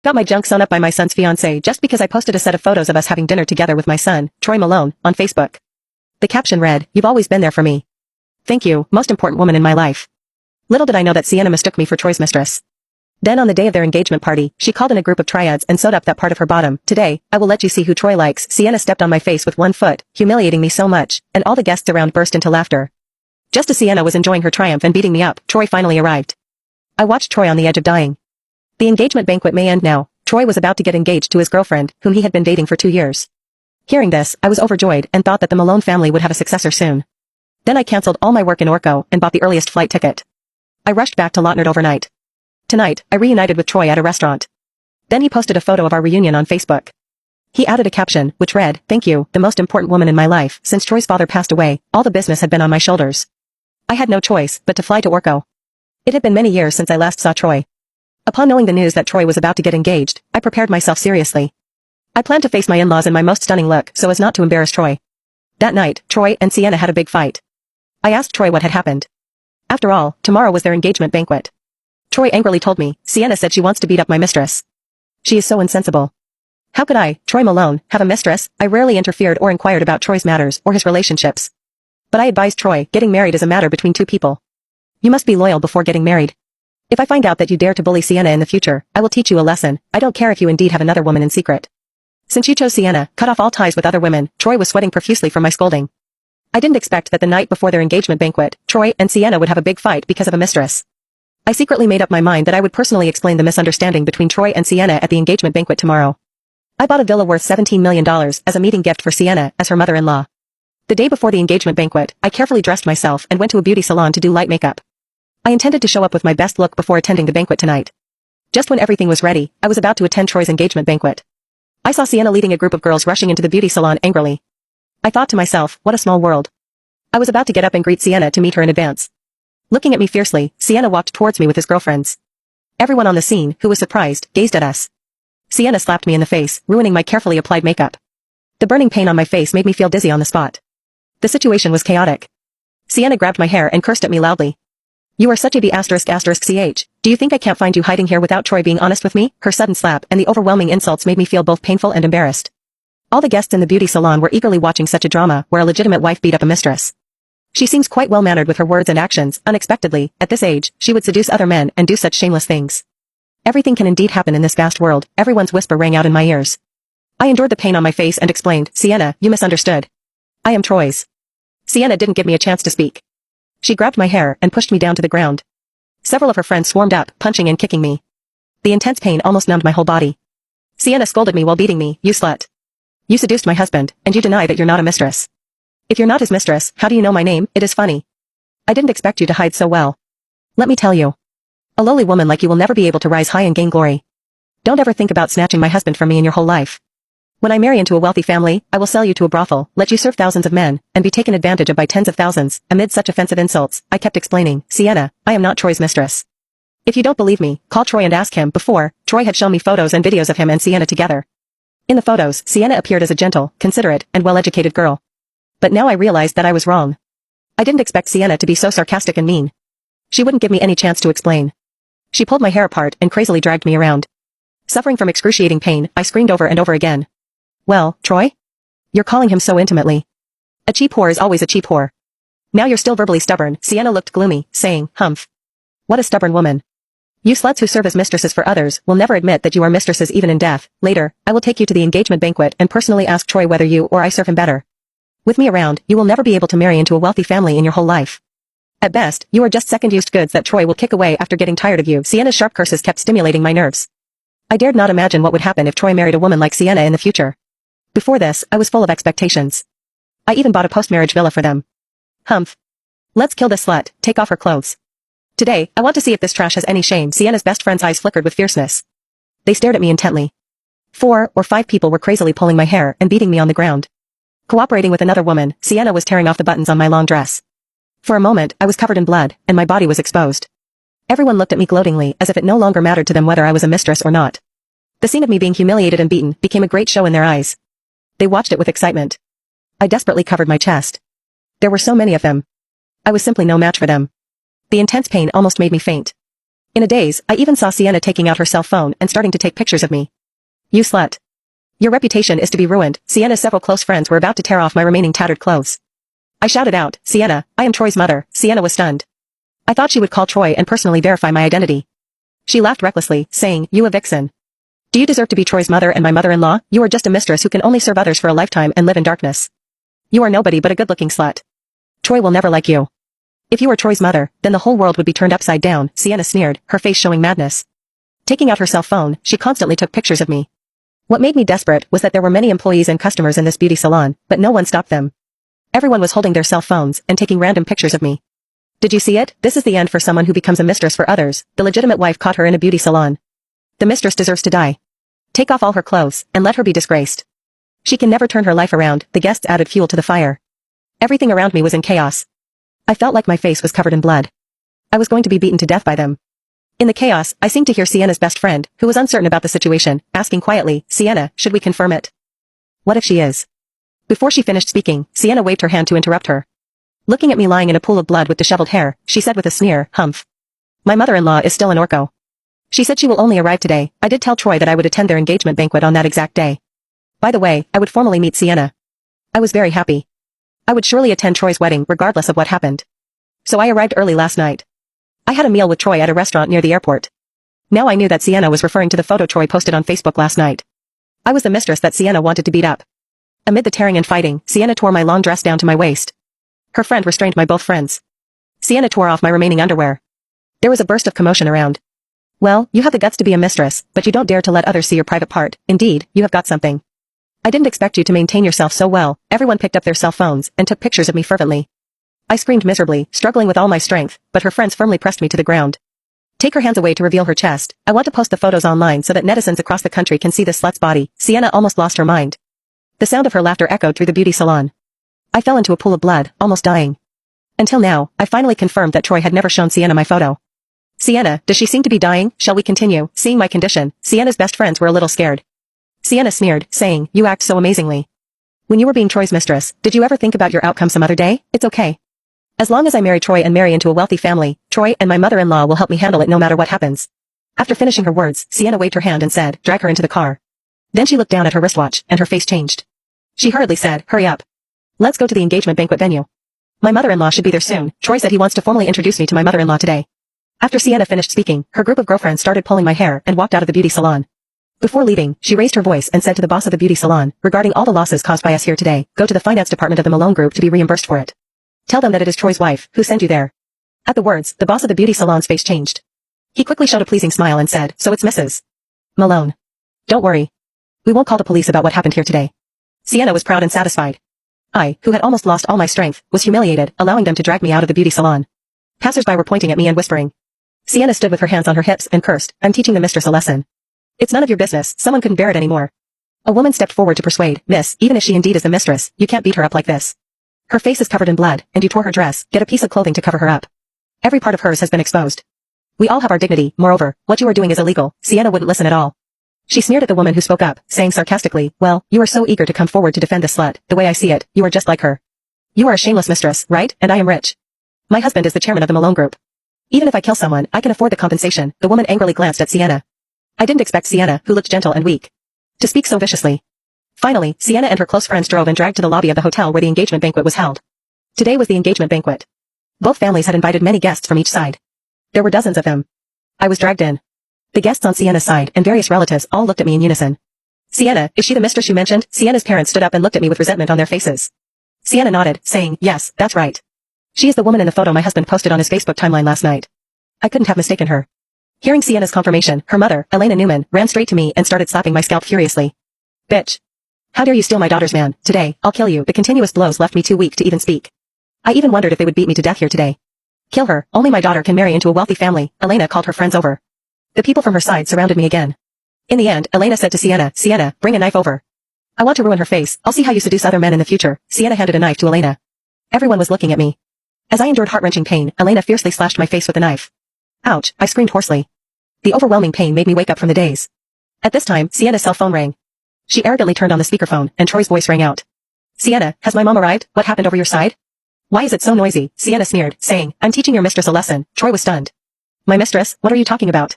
Got my junk sewn up by my son's fiancée just because I posted a set of photos of us having dinner together with my son, Troy Malone, on Facebook. The caption read, "You've always been there for me. Thank you, most important woman in my life." Little did I know that Sienna mistook me for Troy's mistress. Then on the day of their engagement party, she called in a group of triads and sewed up that part of her bottom. "Today, I will let you see who Troy likes." Sienna stepped on my face with one foot, humiliating me so much, and all the guests around burst into laughter. Just as Sienna was enjoying her triumph and beating me up, Troy finally arrived. I watched Troy on the edge of dying. The engagement banquet may end now. Troy was about to get engaged to his girlfriend, whom he had been dating for 2 years. Hearing this, I was overjoyed and thought that the Malone family would have a successor soon. Then I cancelled all my work in Orco and bought the earliest flight ticket. I rushed back to Lautnerd overnight. Tonight, I reunited with Troy at a restaurant. Then he posted a photo of our reunion on Facebook. He added a caption, which read, "Thank you, the most important woman in my life. Since Troy's father passed away, all the business had been on my shoulders. I had no choice but to fly to Orco." It had been many years since I last saw Troy. Upon knowing the news that Troy was about to get engaged, I prepared myself seriously. I planned to face my in-laws in my most stunning look so as not to embarrass Troy. That night, Troy and Sienna had a big fight. I asked Troy what had happened. After all, tomorrow was their engagement banquet. Troy angrily told me, "Sienna said she wants to beat up my mistress. She is so insensible." How could I, Troy Malone, have a mistress? I rarely interfered or inquired about Troy's matters or his relationships. But I advised Troy, getting married is a matter between two people. You must be loyal before getting married. If I find out that you dare to bully Sienna in the future, I will teach you a lesson. I don't care if you indeed have another woman in secret. Since you chose Sienna, cut off all ties with other women. Troy was sweating profusely from my scolding. I didn't expect that the night before their engagement banquet, Troy and Sienna would have a big fight because of a mistress. I secretly made up my mind that I would personally explain the misunderstanding between Troy and Sienna at the engagement banquet tomorrow. I bought a villa worth $17 million as a meeting gift for Sienna as her mother-in-law. The day before the engagement banquet, I carefully dressed myself and went to a beauty salon to do light makeup. I intended to show up with my best look before attending the banquet tonight. Just when everything was ready, I was about to attend Troy's engagement banquet. I saw Sienna leading a group of girls rushing into the beauty salon angrily. I thought to myself, what a small world. I was about to get up and greet Sienna to meet her in advance. Looking at me fiercely, Sienna walked towards me with his girlfriends. Everyone on the scene, who was surprised, gazed at us. Sienna slapped me in the face, ruining my carefully applied makeup. The burning pain on my face made me feel dizzy on the spot. The situation was chaotic. Sienna grabbed my hair and cursed at me loudly. "You are such a ***ch. Do you think I can't find you hiding here without Troy being honest with me?" Her sudden slap and the overwhelming insults made me feel both painful and embarrassed. All the guests in the beauty salon were eagerly watching such a drama where a legitimate wife beat up a mistress. She seems quite well-mannered with her words and actions. Unexpectedly, at this age, she would seduce other men and do such shameless things. Everything can indeed happen in this vast world. Everyone's whisper rang out in my ears. I endured the pain on my face and explained, "Sienna, you misunderstood. I am Troy's." Sienna didn't give me a chance to speak. She grabbed my hair and pushed me down to the ground. Several of her friends swarmed up, punching and kicking me. The intense pain almost numbed my whole body. Sienna scolded me while beating me, "You slut. You seduced my husband, and you deny that you're not a mistress. If you're not his mistress, how do you know my name? It is funny. I didn't expect you to hide so well. Let me tell you. A lowly woman like you will never be able to rise high and gain glory. Don't ever think about snatching my husband from me in your whole life. When I marry into a wealthy family, I will sell you to a brothel, let you serve thousands of men, and be taken advantage of by tens of thousands." Amid such offensive insults, I kept explaining, "Sienna, I am not Troy's mistress. If you don't believe me, call Troy and ask him." Before, Troy had shown me photos and videos of him and Sienna together. In the photos, Sienna appeared as a gentle, considerate, and well-educated girl. But now I realized that I was wrong. I didn't expect Sienna to be so sarcastic and mean. She wouldn't give me any chance to explain. She pulled my hair apart and crazily dragged me around. Suffering from excruciating pain, I screamed over and over again. "Well, Troy? You're calling him so intimately. A cheap whore is always a cheap whore. Now you're still verbally stubborn." Sienna looked gloomy, saying, "Humph. What a stubborn woman. You sluts who serve as mistresses for others will never admit that you are mistresses even in death. Later, I will take you to the engagement banquet and personally ask Troy whether you or I serve him better. With me around, you will never be able to marry into a wealthy family in your whole life. At best, you are just second-used goods that Troy will kick away after getting tired of you." Sienna's sharp curses kept stimulating my nerves. I dared not imagine what would happen if Troy married a woman like Sienna in the future. Before this, I was full of expectations. I even bought a post-marriage villa for them. Humph. Let's kill this slut, take off her clothes. Today, I want to see if this trash has any shame. Sienna's best friend's eyes flickered with fierceness. They stared at me intently. 4 or 5 people were crazily pulling my hair and beating me on the ground. Cooperating with another woman, Sienna was tearing off the buttons on my long dress. For a moment, I was covered in blood, and my body was exposed. Everyone looked at me gloatingly as if it no longer mattered to them whether I was a mistress or not. The scene of me being humiliated and beaten became a great show in their eyes. They watched it with excitement. I desperately covered my chest. There were so many of them. I was simply no match for them. The intense pain almost made me faint. In a daze, I even saw Sienna taking out her cell phone and starting to take pictures of me. You slut. Your reputation is to be ruined. Sienna's several close friends were about to tear off my remaining tattered clothes. I shouted out, Sienna, I am Troy's mother. Sienna was stunned. I thought she would call Troy and personally verify my identity. She laughed recklessly, saying, you a vixen. Do you deserve to be Troy's mother and my mother-in-law? You are just a mistress who can only serve others for a lifetime and live in darkness. You are nobody but a good-looking slut. Troy will never like you. If you were Troy's mother, then the whole world would be turned upside down, Sienna sneered, her face showing madness. Taking out her cell phone, she constantly took pictures of me. What made me desperate was that there were many employees and customers in this beauty salon, but no one stopped them. Everyone was holding their cell phones and taking random pictures of me. Did you see it? This is the end for someone who becomes a mistress for others. The legitimate wife caught her in a beauty salon. The mistress deserves to die. Take off all her clothes, and let her be disgraced. She can never turn her life around. The guests added fuel to the fire. Everything around me was in chaos. I felt like my face was covered in blood. I was going to be beaten to death by them. In the chaos, I seemed to hear Sienna's best friend, who was uncertain about the situation, asking quietly, Sienna, should we confirm it? What if she is? Before she finished speaking, Sienna waved her hand to interrupt her. Looking at me lying in a pool of blood with disheveled hair, she said with a sneer, humph. My mother-in-law is still in Orco. She said she will only arrive today. I did tell Troy that I would attend their engagement banquet on that exact day. By the way, I would formally meet Sienna. I was very happy. I would surely attend Troy's wedding regardless of what happened. So I arrived early last night. I had a meal with Troy at a restaurant near the airport. Now I knew that Sienna was referring to the photo Troy posted on Facebook last night. I was the mistress that Sienna wanted to beat up. Amid the tearing and fighting, Sienna tore my long dress down to my waist. Her friend restrained my both friends. Sienna tore off my remaining underwear. There was a burst of commotion around. Well, you have the guts to be a mistress, but you don't dare to let others see your private part. Indeed, you have got something. I didn't expect you to maintain yourself so well. Everyone picked up their cell phones and took pictures of me fervently. I screamed miserably, struggling with all my strength, but her friends firmly pressed me to the ground. Take her hands away to reveal her chest. I want to post the photos online so that netizens across the country can see this slut's body. Sienna almost lost her mind. The sound of her laughter echoed through the beauty salon. I fell into a pool of blood, almost dying. Until now, I finally confirmed that Troy had never shown Sienna my photo. Sienna, does she seem to be dying? Shall we continue? Seeing my condition, Sienna's best friends were a little scared. Sienna sneered, saying, you act so amazingly. When you were being Troy's mistress, did you ever think about your outcome some other day? It's okay. As long as I marry Troy and marry into a wealthy family, Troy and my mother-in-law will help me handle it no matter what happens. After finishing her words, Sienna waved her hand and said, drag her into the car. Then she looked down at her wristwatch, and her face changed. She hurriedly said, hurry up. Let's go to the engagement banquet venue. My mother-in-law should be there soon. Troy said he wants to formally introduce me to my mother-in-law today. After Sienna finished speaking, her group of girlfriends started pulling my hair and walked out of the beauty salon. Before leaving, she raised her voice and said to the boss of the beauty salon, regarding all the losses caused by us here today, go to the finance department of the Malone Group to be reimbursed for it. Tell them that it is Troy's wife who sent you there. At the words, the boss of the beauty salon's face changed. He quickly showed a pleasing smile and said, so it's Mrs. Malone. Don't worry. We won't call the police about what happened here today. Sienna was proud and satisfied. I, who had almost lost all my strength, was humiliated, allowing them to drag me out of the beauty salon. Passers-by were pointing at me and whispering. Sienna stood with her hands on her hips and cursed, I'm teaching the mistress a lesson. It's none of your business. Someone couldn't bear it anymore. A woman stepped forward to persuade, Miss, even if she indeed is the mistress, you can't beat her up like this. Her face is covered in blood, and you tore her dress. Get a piece of clothing to cover her up. Every part of hers has been exposed. We all have our dignity. Moreover, what you are doing is illegal. Sienna wouldn't listen at all. She sneered at the woman who spoke up, saying sarcastically, well, you are so eager to come forward to defend this slut. The way I see it, you are just like her. You are a shameless mistress, right? And I am rich. My husband is the chairman of the Malone Group. Even if I kill someone, I can afford the compensation. The woman angrily glanced at Sienna. I didn't expect Sienna, who looked gentle and weak, to speak so viciously. Finally, Sienna and her close friends drove and dragged to the lobby of the hotel where the engagement banquet was held. Today was the engagement banquet. Both families had invited many guests from each side. There were dozens of them. I was dragged in. The guests on Sienna's side and various relatives all looked at me in unison. Sienna, is she the mistress you mentioned? Sienna's parents stood up and looked at me with resentment on their faces. Sienna nodded, saying, yes, that's right. She is the woman in the photo my husband posted on his Facebook timeline last night. I couldn't have mistaken her. Hearing Sienna's confirmation, her mother, Elena Newman, ran straight to me and started slapping my scalp furiously. Bitch. How dare you steal my daughter's man? Today, I'll kill you. The continuous blows left me too weak to even speak. I even wondered if they would beat me to death here today. Kill her. Only my daughter can marry into a wealthy family. Elena called her friends over. The people from her side surrounded me again. In the end, Elena said to Sienna, Sienna, bring a knife over. I want to ruin her face. I'll see how you seduce other men in the future. Sienna handed a knife to Elena. Everyone was looking at me. As I endured heart-wrenching pain, Elena fiercely slashed my face with a knife. Ouch, I screamed hoarsely. The overwhelming pain made me wake up from the daze. At this time, Sienna's cell phone rang. She arrogantly turned on the speakerphone, and Troy's voice rang out. Sienna, has my mom arrived? What happened over your side? Why is it so noisy? Sienna sneered, saying, I'm teaching your mistress a lesson. Troy was stunned. My mistress, what are you talking about?